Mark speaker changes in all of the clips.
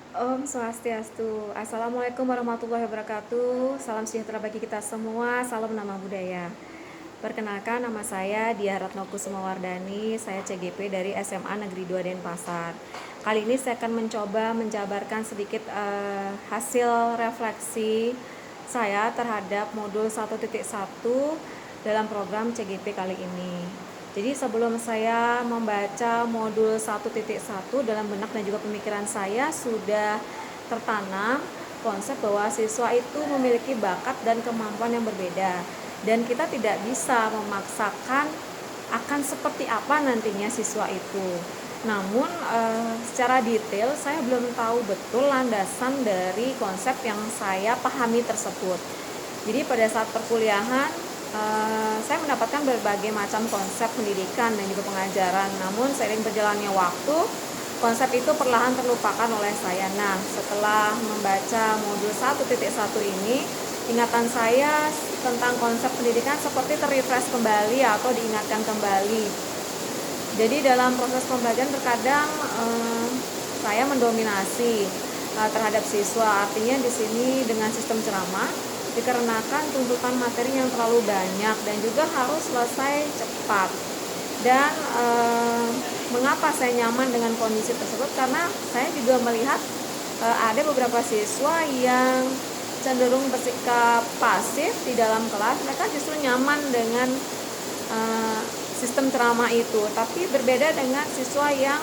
Speaker 1: Om Swastiastu. Assalamualaikum warahmatullahi wabarakatuh. Salam sejahtera bagi kita semua. Salam nama budaya. Perkenalkan, nama saya Diah Ratno Kusumawardani. Saya CGP dari SMA Negeri 2 Denpasar. Kali ini saya akan mencoba menjabarkan sedikit hasil refleksi saya terhadap modul 1.1 dalam program CGP kali ini. Jadi sebelum saya membaca modul 1.1, dalam benak dan juga pemikiran saya sudah tertanam konsep bahwa siswa itu memiliki bakat dan kemampuan yang berbeda, dan kita tidak bisa memaksakan akan seperti apa nantinya siswa itu. Namun secara detail saya belum tahu betul landasan dari konsep yang saya pahami tersebut. Jadi pada saat perkuliahan saya mendapatkan berbagai macam konsep pendidikan dan juga pengajaran. Namun seiring berjalannya waktu, konsep itu perlahan terlupakan oleh saya. Nah, setelah membaca modul 1.1 ini, ingatan saya tentang konsep pendidikan seperti terrefresh kembali atau diingatkan kembali. Jadi dalam proses pembelajaran terkadang saya mendominasi terhadap siswa. Artinya di sini dengan sistem ceramah, dikarenakan tuntutan materi yang terlalu banyak dan juga harus selesai cepat. Dan mengapa saya nyaman dengan kondisi tersebut? Karena saya juga melihat ada beberapa siswa yang cenderung bersikap pasif di dalam kelas. Mereka justru nyaman dengan sistem ceramah itu, tapi berbeda dengan siswa yang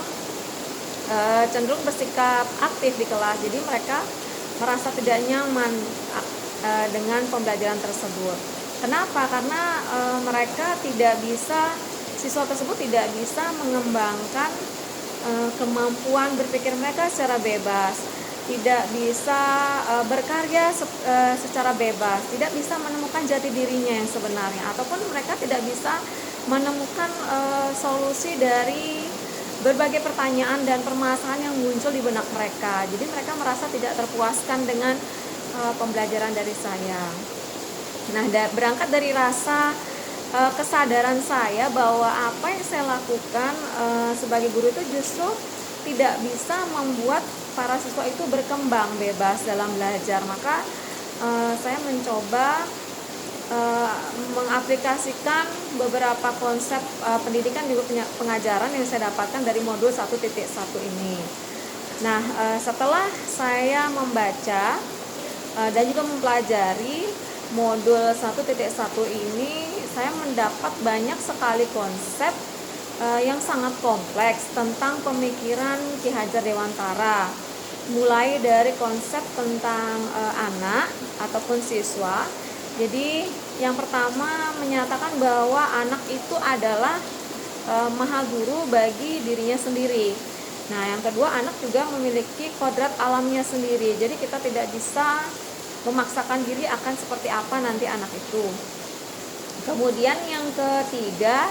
Speaker 1: cenderung bersikap aktif di kelas. Jadi mereka merasa tidak nyaman dengan pembelajaran tersebut. Kenapa? Karena mereka tidak bisa, siswa tersebut tidak bisa mengembangkan kemampuan berpikir mereka secara bebas, tidak bisa berkarya secara bebas, tidak bisa menemukan jati dirinya yang sebenarnya, ataupun mereka tidak bisa menemukan solusi dari berbagai pertanyaan dan permasalahan yang muncul di benak mereka. Jadi mereka merasa tidak terpuaskan dengan pembelajaran dari saya. Nah, berangkat dari rasa kesadaran saya bahwa apa yang saya lakukan sebagai guru itu justru tidak bisa membuat para siswa itu berkembang bebas dalam belajar, maka saya mencoba mengaplikasikan beberapa konsep pendidikan juga pengajaran yang saya dapatkan dari modul 1.1 ini. Nah, setelah saya membaca dan juga mempelajari modul 1.1 ini, saya mendapat banyak sekali konsep yang sangat kompleks tentang pemikiran Ki Hajar Dewantara. Mulai dari konsep tentang anak ataupun siswa. Jadi yang pertama menyatakan bahwa anak itu adalah maha guru bagi dirinya sendiri. Nah, yang kedua, anak juga memiliki kodrat alamnya sendiri. Jadi kita tidak bisa memaksakan diri akan seperti apa nanti anak itu. Kemudian yang ketiga,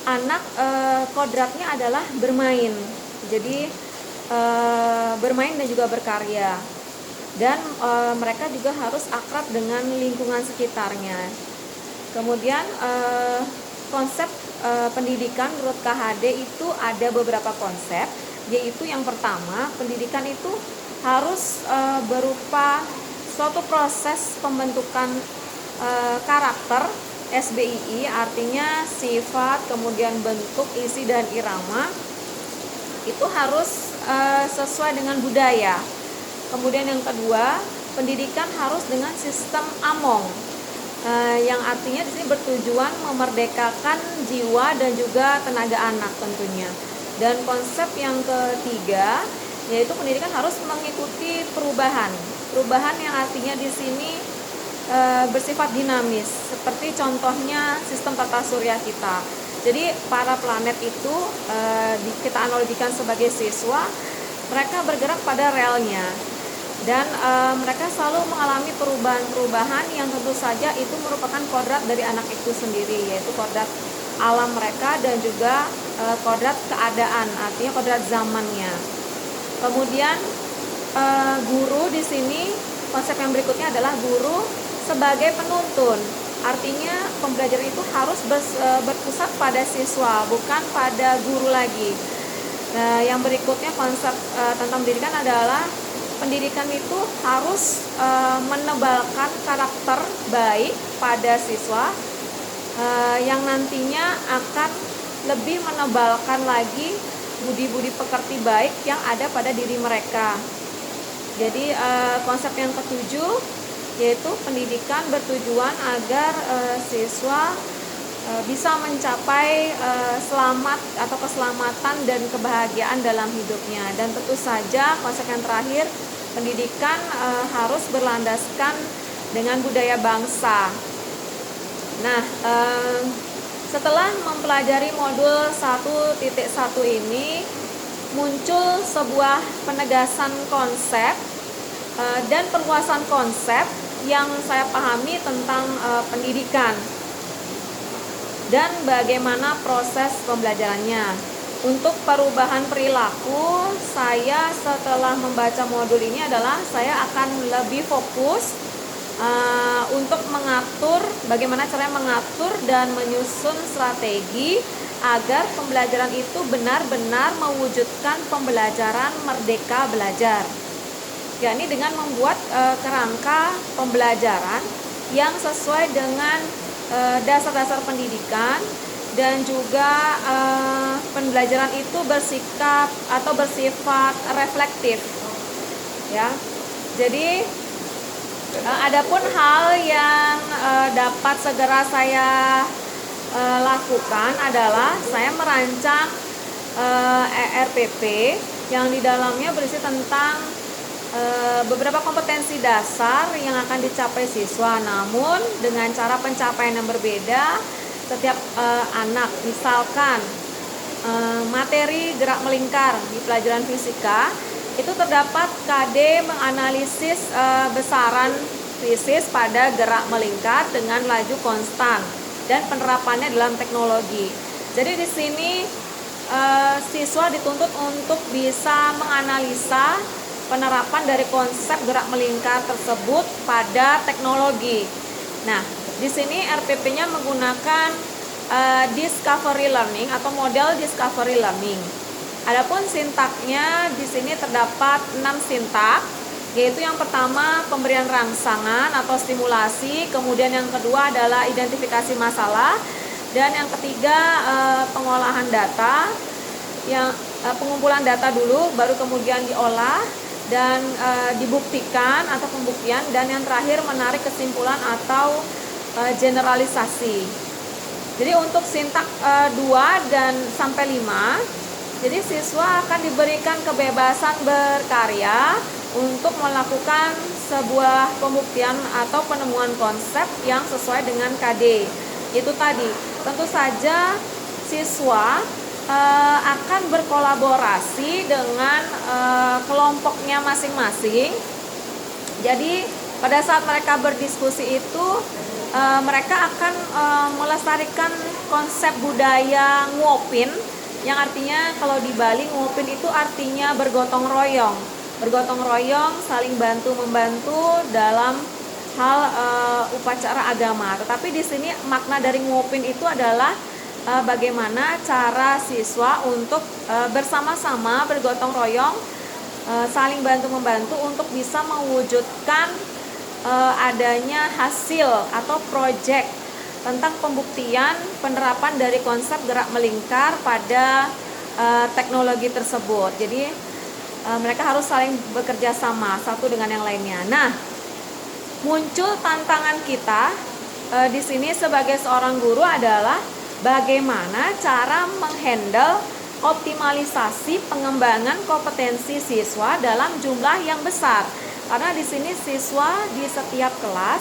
Speaker 1: anak kodratnya adalah bermain. Jadi bermain dan juga berkarya. Dan mereka juga harus akrab dengan lingkungan sekitarnya. Kemudian konsep pendidikan menurut KHD itu ada beberapa konsep, yaitu yang pertama, pendidikan itu harus berupa suatu proses pembentukan karakter SBII, artinya sifat, kemudian bentuk, isi, dan irama itu harus sesuai dengan budaya. Kemudian yang kedua, pendidikan harus dengan sistem AMONG, yang artinya di sini bertujuan memerdekakan jiwa dan juga tenaga anak tentunya. Dan konsep yang ketiga, yaitu pendidikan harus mengikuti perubahan yang artinya di sini bersifat dinamis, seperti contohnya sistem tata surya kita. Jadi para planet itu kita analogikan sebagai siswa, mereka bergerak pada relnya. Dan mereka selalu mengalami perubahan-perubahan yang tentu saja itu merupakan kodrat dari anak itu sendiri, yaitu kodrat alam mereka dan juga kodrat keadaan, artinya kodrat zamannya. Kemudian guru di sini, konsep yang berikutnya adalah guru sebagai penuntun. Artinya pembelajaran itu harus berpusat pada siswa, bukan pada guru lagi. Yang berikutnya konsep tentang pendidikan adalah pendidikan itu harus menebalkan karakter baik pada siswa yang nantinya akan lebih menebalkan lagi budi-budi pekerti baik yang ada pada diri mereka. Jadi konsep yang ketujuh yaitu pendidikan bertujuan agar siswa bisa mencapai selamat atau keselamatan dan kebahagiaan dalam hidupnya. Dan tentu saja konsep yang terakhir, pendidikan harus berlandaskan dengan budaya bangsa. Nah, setelah mempelajari modul 1.1 ini, muncul sebuah penegasan konsep dan perluasan konsep yang saya pahami tentang pendidikan dan bagaimana proses pembelajarannya. Untuk perubahan perilaku, saya setelah membaca modul ini adalah saya akan lebih fokus untuk mengatur bagaimana caranya mengatur dan menyusun strategi agar pembelajaran itu benar-benar mewujudkan pembelajaran merdeka belajar, yakni dengan membuat kerangka pembelajaran yang sesuai dengan dasar-dasar pendidikan dan juga pembelajaran itu bersikap atau bersifat reflektif, ya. Jadi adapun hal yang dapat segera saya lakukan adalah saya merancang ERPP yang di dalamnya berisi tentang beberapa kompetensi dasar yang akan dicapai siswa, namun dengan cara pencapaian yang berbeda setiap anak. Misalkan materi gerak melingkar di pelajaran fisika itu terdapat KD menganalisis besaran fisis pada gerak melingkar dengan laju konstan dan penerapannya dalam teknologi. Jadi di sini siswa dituntut untuk bisa menganalisa penerapan dari konsep gerak melingkar tersebut pada teknologi. Nah, di sini RPP-nya menggunakan discovery learning atau model discovery learning. Adapun sintaknya di sini terdapat 6 sintak, yaitu yang pertama pemberian rangsangan atau stimulasi, kemudian yang kedua adalah identifikasi masalah, dan yang ketiga pengolahan data, yang pengumpulan data dulu baru kemudian diolah dan dibuktikan atau pembuktian, dan yang terakhir menarik kesimpulan atau generalisasi. Jadi untuk sintak 2 dan sampai 5, jadi siswa akan diberikan kebebasan berkarya untuk melakukan sebuah pembuktian atau penemuan konsep yang sesuai dengan KD. Itu tadi, tentu saja siswa akan berkolaborasi dengan kelompoknya masing-masing. Jadi pada saat mereka berdiskusi itu mereka akan melestarikan konsep budaya ngopin, yang artinya kalau di Bali ngopin itu artinya bergotong royong. Bergotong royong, saling bantu-membantu dalam hal upacara agama. Tetapi di sini makna dari ngopin itu adalah bagaimana cara siswa untuk bersama-sama bergotong royong, saling bantu-membantu untuk bisa mewujudkan adanya hasil atau proyek tentang pembuktian penerapan dari konsep gerak melingkar pada teknologi tersebut. Jadi mereka harus saling bekerja sama satu dengan yang lainnya. Nah, muncul tantangan kita di sini sebagai seorang guru adalah bagaimana cara menghandle optimalisasi pengembangan kompetensi siswa dalam jumlah yang besar. Karena di sini siswa di setiap kelas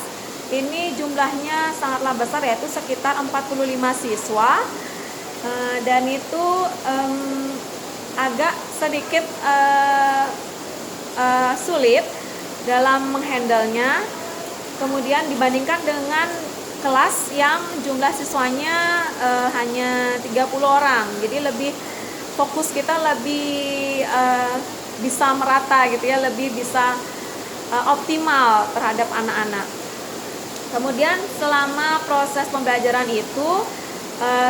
Speaker 1: ini jumlahnya sangatlah besar, yaitu sekitar 45 siswa, dan itu agak sedikit sulit dalam menghandlenya. Kemudian dibandingkan dengan kelas yang jumlah siswanya hanya 30 orang. Jadi lebih fokus kita lebih bisa merata gitu ya, lebih bisa optimal terhadap anak-anak. Kemudian selama proses pembelajaran itu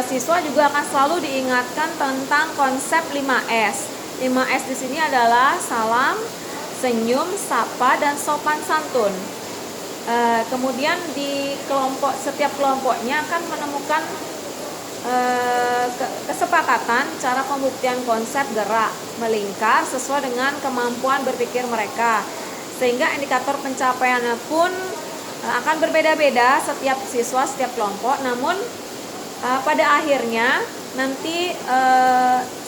Speaker 1: siswa juga akan selalu diingatkan tentang konsep 5S. 5S di sini adalah salam, senyum, sapa, dan sopan santun. Kemudian di setiap kelompoknya akan menemukan kesepakatan cara pembuktian konsep gerak melingkar sesuai dengan kemampuan berpikir mereka, sehingga indikator pencapaiannya pun akan berbeda-beda setiap siswa, setiap kelompok. Namun pada akhirnya nanti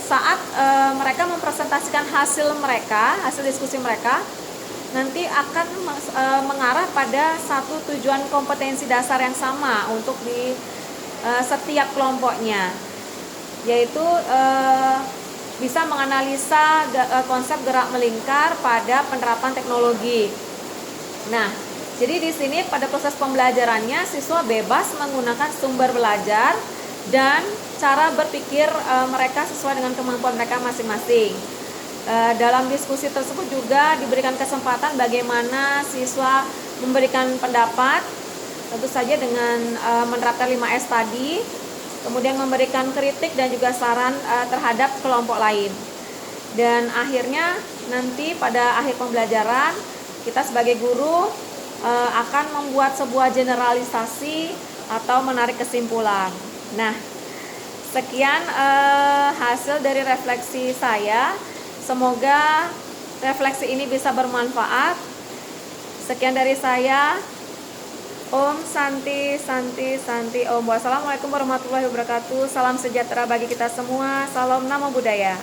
Speaker 1: saat mereka mempresentasikan hasil diskusi mereka, nanti akan mengarah pada satu tujuan kompetensi dasar yang sama untuk di setiap kelompoknya, yaitu bisa menganalisa konsep gerak melingkar pada penerapan teknologi. Nah, jadi di sini pada proses pembelajarannya siswa bebas menggunakan sumber belajar dan cara berpikir mereka sesuai dengan kemampuan mereka masing-masing. Dalam diskusi tersebut juga diberikan kesempatan bagaimana siswa memberikan pendapat, tentu saja dengan menerapkan 5S tadi, kemudian memberikan kritik dan juga saran terhadap kelompok lain. Dan akhirnya nanti pada akhir pembelajaran kita sebagai guru akan membuat sebuah generalisasi atau menarik kesimpulan. Nah, sekian hasil dari refleksi saya. Semoga refleksi ini bisa bermanfaat. Sekian dari saya. Om Santi Santi Santi Om. Wassalamualaikum warahmatullahi wabarakatuh. Salam sejahtera bagi kita semua. Salam Namo Buddhaya.